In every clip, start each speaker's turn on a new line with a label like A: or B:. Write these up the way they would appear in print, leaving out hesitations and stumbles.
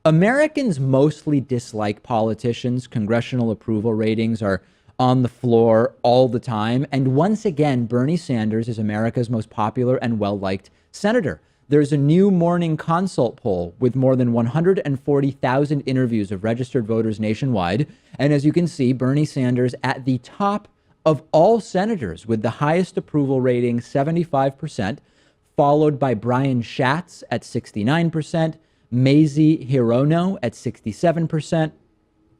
A: Americans mostly dislike politicians. Congressional approval ratings are on the floor all the time. And once again, Bernie Sanders is America's most popular and well-liked senator. There's a new Morning Consult poll with more than 140,000 interviews of registered voters nationwide. And as you can see, Bernie Sanders at the top of all senators with the highest approval rating, 75%, followed by Brian Schatz at 69%, Mazie Hirono at 67%,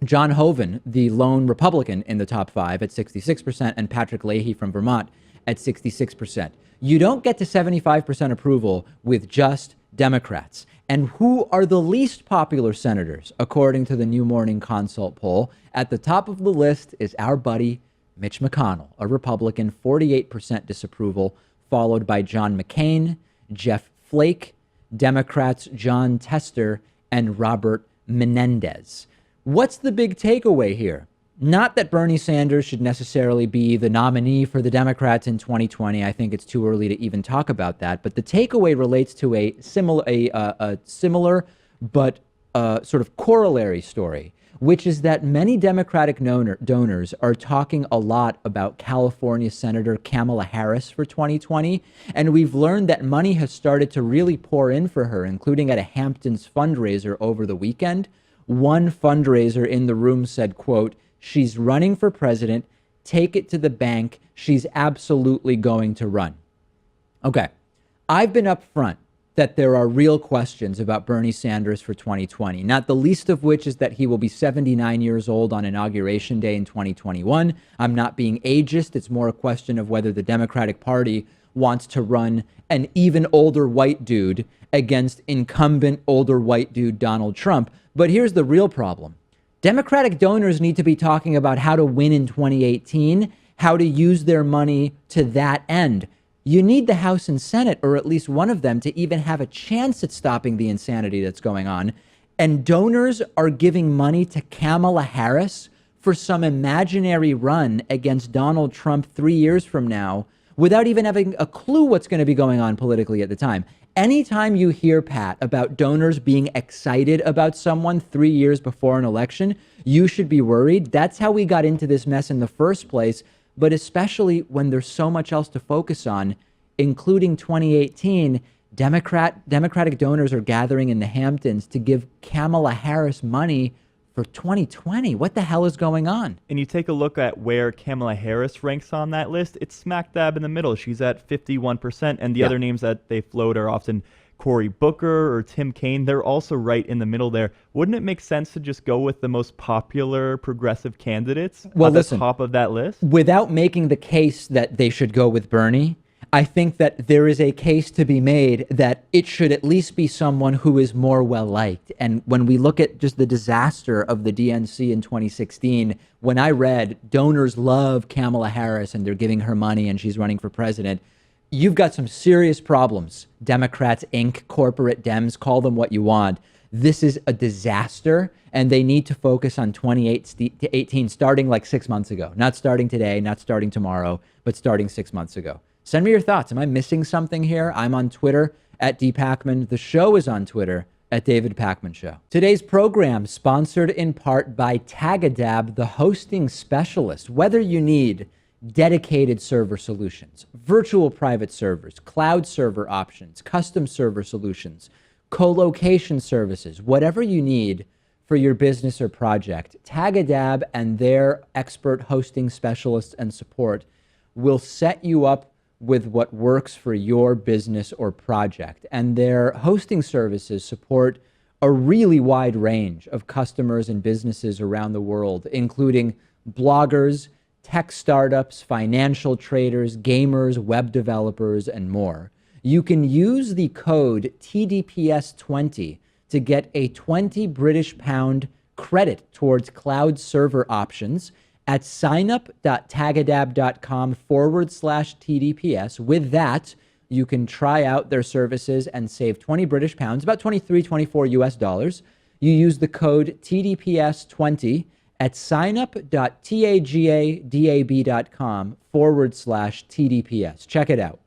A: John Hoeven, the lone Republican in the top five, at 66%, and Patrick Leahy from Vermont at 66%. You don't get to 75% approval with just Democrats. And who are the least popular senators, according to the new Morning Consult poll? At the top of the list is our buddy Mitch McConnell, a Republican, 48% disapproval, followed by John McCain, Jeff Flake, Democrats John Tester, and Robert Menendez. What's the big takeaway here? Not that Bernie Sanders should necessarily be the nominee for the Democrats in 2020. I think it's too early to even talk about that. But the takeaway relates to a similar but sort of corollary story, which is that many Democratic donors are talking a lot about California Senator Kamala Harris for 2020. And we've learned that money has started to really pour in for her, including at a Hamptons fundraiser over the weekend. One fundraiser in the room said, quote, "She's running for president. Take it to the bank. She's absolutely going to run." Okay, I've been upfront that there are real questions about Bernie Sanders for 2020, not the least of which is that he will be 79 years old on Inauguration Day in 2021. I'm not being ageist. It's more a question of whether the Democratic Party wants to run an even older white dude against incumbent older white dude Donald Trump. But here's the real problem. Democratic donors need to be talking about how to win in 2018, how to use their money to that end. You need the House and Senate, or at least one of them, to even have a chance at stopping the insanity that's going on. And donors are giving money to Kamala Harris for some imaginary run against Donald Trump 3 years from now without even having a clue what's going to be going on politically at the time. Anytime you hear, Pat, about donors being excited about someone 3 years before an election, you should be worried. That's how we got into this mess in the first place. But especially when there's so much else to focus on, including 2018, Democratic donors are gathering in the Hamptons to give Kamala Harris money for 2020. What the hell is going on?
B: And you take a look at where Kamala Harris ranks on that list, it's smack dab in the middle. She's at 51%, and the other names that they float are often Cory Booker or Tim Kaine. They're also right in the middle there. Wouldn't it make sense to just go with the most popular progressive candidates at the top of that list?
A: Without making the case that they should go with Bernie, I think that there is a case to be made that it should at least be someone who is more well-liked. And when we look at just the disaster of the DNC in 2016, when I read donors love Kamala Harris and they're giving her money and she's running for president, you've got some serious problems. Democrats, Inc., corporate Dems, call them what you want. This is a disaster, and they need to focus on 2018 starting like 6 months ago. Not starting today, not starting tomorrow, but starting 6 months ago. Send me your thoughts. Am I missing something here? I'm on Twitter at @dpakman. The show is on Twitter at David Pakman Show. Today's program sponsored in part by Tagadab, the hosting specialist. Whether you need dedicated server solutions, virtual private servers, cloud server options, custom server solutions, co-location services, whatever you need for your business or project, Tagadab and their expert hosting specialists and support will set you up with what works for your business or project. And their hosting services support a really wide range of customers and businesses around the world, including bloggers, tech startups, financial traders, gamers, web developers, and more. You can use the code TDPS20 to get a 20 British pound credit towards cloud server options at signup.tagadab.com/TDPS. With that, you can try out their services and save 20 British pounds, about 23, 24 US dollars. You use the code TDPS20 at signup.tagadab.com/TDPS. Check it out.